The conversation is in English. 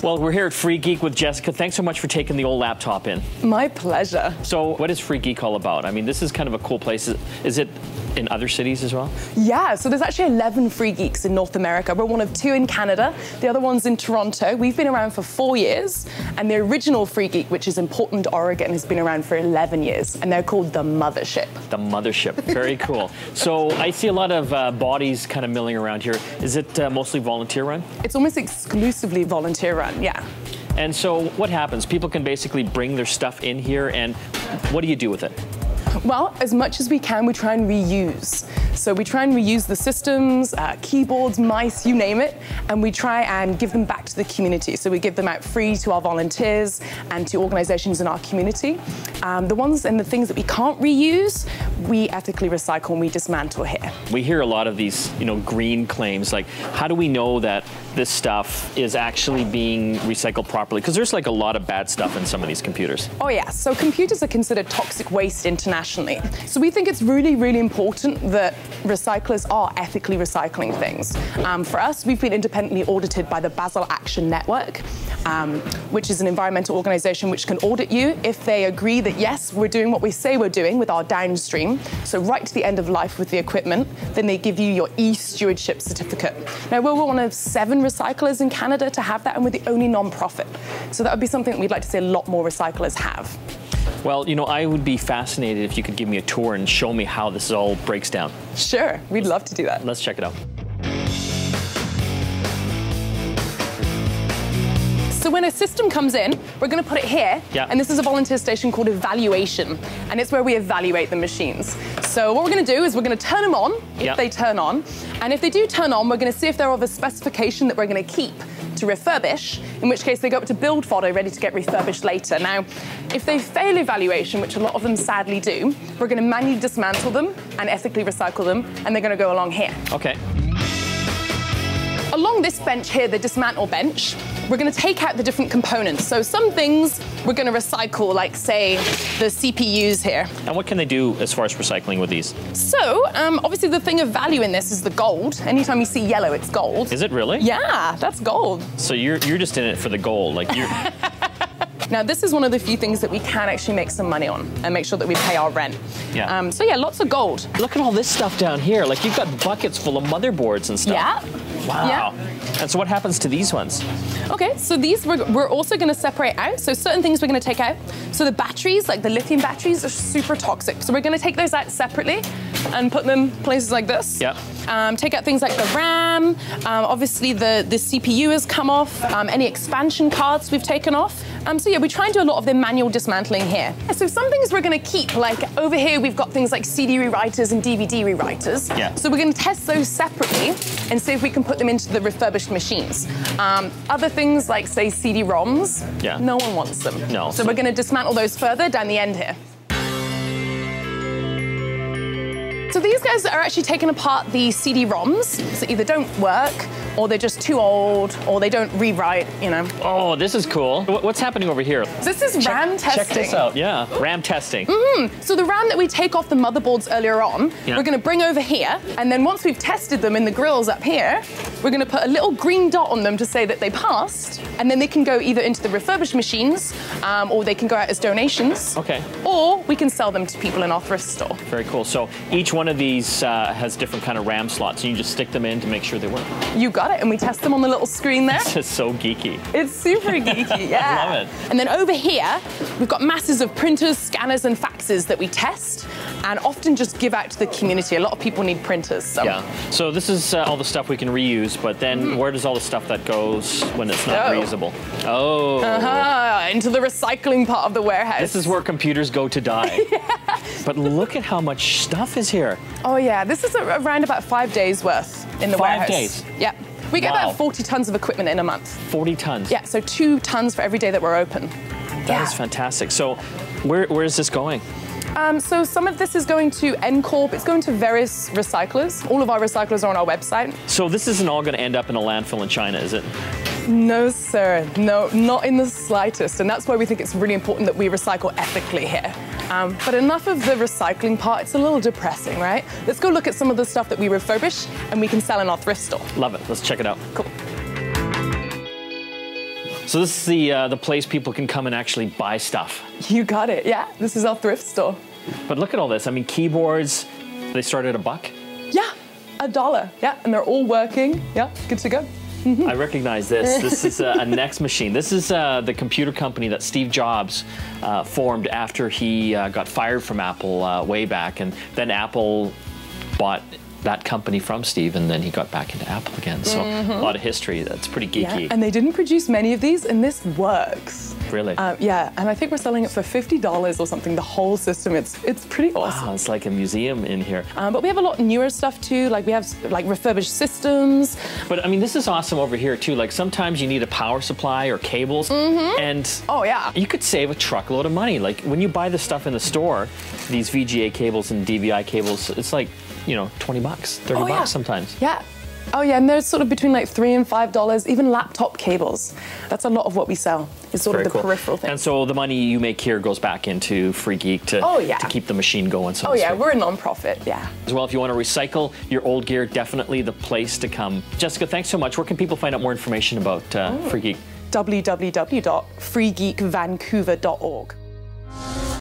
Well, we're here at Free Geek with Jessica. Thanks so much for taking the old laptop in. My pleasure. So what is Free Geek all about? I mean, this is kind of a cool place. Is it in other cities as well? Yeah, so there's actually 11 Free Geeks in North America. We're one of 2 in Canada. The other one's in Toronto. We've been around for 4 years. And the original Free Geek, which is in Portland, Oregon, has been around for 11 years. And they're called the Mothership. The Mothership. Very cool. So I see a lot of bodies kind of milling around here. Is it mostly volunteer run? It's almost exclusively volunteer run, yeah. And so what happens? People can basically bring their stuff in here, and what do you do with it? Well, as much as we can, we try and reuse. So we try and reuse the systems, keyboards, mice, you name it, and we try and give them back to the community. So we give them out free to our volunteers and to organizations in our community. The ones and the things that we can't reuse, we ethically recycle and we dismantle here. We hear a lot of these, green claims, like how do we know that this stuff is actually being recycled properly? Because there's like a lot of bad stuff in some of these computers. Oh yeah, so computers are considered toxic waste internationally. So we think it's really, really important that recyclers are ethically recycling things. For us, we've been independently audited by the Basel Action Network, which is an environmental organization which can audit you if they agree that yes, we're doing what we say we're doing with our downstream, so right to the end of life with the equipment, then they give you your e-stewardship certificate. Now, we're one of 7 recyclers in Canada to have that, and we're the only non-profit. So that would be something we'd like to see a lot more recyclers have. Well, I would be fascinated if you could give me a tour and show me how this all breaks down. Sure, we'd love to do that. Let's check it out. So when a system comes in, we're going to put it here, and this is a volunteer station called Evaluation, and it's where we evaluate the machines. So what we're going to do is we're going to turn them on, if they turn on, and if they do turn on, we're going to see if they're of a specification that we're going to keep to refurbish, in which case they go up to build photo ready to get refurbished later. Now, if they fail evaluation, which a lot of them sadly do, we're going to manually dismantle them and ethically recycle them, and they're going to go along here. Okay. Along this bench here, the dismantle bench, we're going to take out the different components. So some things we're going to recycle, like, say, the CPUs here. And what can they do as far as recycling with these? So, obviously the thing of value in this is the gold. Anytime you see yellow, it's gold. Is it really? Yeah, that's gold. So you're just in it for the gold, like you're... Now, this is one of the few things that we can actually make some money on and make sure that we pay our rent. Yeah. So yeah, lots of gold. Look at all this stuff down here. Like you've got buckets full of motherboards and stuff. Yeah. Wow. Yeah. And so what happens to these ones? Okay, so these we're also going to separate out. So certain things we're going to take out. So the batteries, like the lithium batteries, are super toxic. So we're going to take those out separately and put them places like this. Yeah. Take out things like the RAM. Obviously the CPU has come off. Any expansion cards we've taken off. So yeah, we try and do a lot of the manual dismantling here. So some things we're going to keep, like over here we've got things like CD rewriters and DVD rewriters. Yeah. So we're going to test those separately and see if we can put them into the refurbished machines. Other things like, say, CD-ROMs, no one wants them. No. So we're going to dismantle those further down the end here. So these guys are actually taking apart the CD-ROMs, so either don't work, or they're just too old, or they don't rewrite, Oh, this is cool. What's happening over here? This is RAM testing. Check this out, yeah. RAM testing. So the RAM that we take off the motherboards earlier on, we're going to bring over here, and then once we've tested them in the grills up here, we're going to put a little green dot on them to say that they passed, and then they can go either into the refurbished machines, or they can go out as donations. Okay. Or we can sell them to people in our thrift store. Very cool. So each one of these has different kind of RAM slots, and you just stick them in to make sure they work. You got it, and we test them on the little screen there. This is so geeky. It's super geeky, yeah. I love it. And then over here, we've got masses of printers, scanners, and faxes that we test, and often just give out to the community. A lot of people need printers. So. Yeah. So this is all the stuff we can reuse, but then where does all the stuff that goes when it's not reusable? Oh. Into the recycling part of the warehouse. This is where computers go to die. Yeah. But look at how much stuff is here. Oh yeah, this is around about 5 days worth in the warehouse. 5 days? Yeah. We get about 40 tons of equipment in a month. 40 tons? Yeah, so 2 tons for every day that we're open. That is fantastic. So where is this going? So some of this is going to N-Corp. It's going to various recyclers. All of our recyclers are on our website. So this isn't all going to end up in a landfill in China, is it? No, sir. No, not in the slightest. And that's why we think it's really important that we recycle ethically here. But enough of the recycling part. It's a little depressing, right? Let's go look at some of the stuff that we refurbish and we can sell in our thrift store. Love it. Let's check it out. Cool. So this is the place people can come and actually buy stuff. You got it, yeah. This is our thrift store. But look at all this. I mean, keyboards, they start at $1. Yeah, $1, yeah, and they're all working. Yeah, good to go. I recognize this. This is a Next machine. This is the computer company that Steve Jobs formed after he got fired from Apple way back, and then Apple bought that company from Steve, and then he got back into Apple again. So a lot of history. That's pretty geeky. Yeah, and they didn't produce many of these, and this works. Really? Yeah, and I think we're selling it for $50 or something, the whole system. It's pretty awesome. Wow, it's like a museum in here. But we have a lot newer stuff too, like we have like refurbished systems. But I mean, this is awesome over here too. Like sometimes you need a power supply or cables, and oh yeah, you could save a truckload of money. Like when you buy this stuff in the store, these VGA cables and DVI cables, it's like, you know, $20, $30 sometimes. Yeah. Oh yeah, and there's sort of between like $3 and $5, even laptop cables. That's a lot of what we sell. It's sort of the peripheral thing. And so the money you make here goes back into Free Geek to keep the machine going. So we're a non-profit, yeah. As well, if you want to recycle your old gear, definitely the place to come. Jessica, thanks so much. Where can people find out more information about Free Geek? www.freegeekvancouver.org.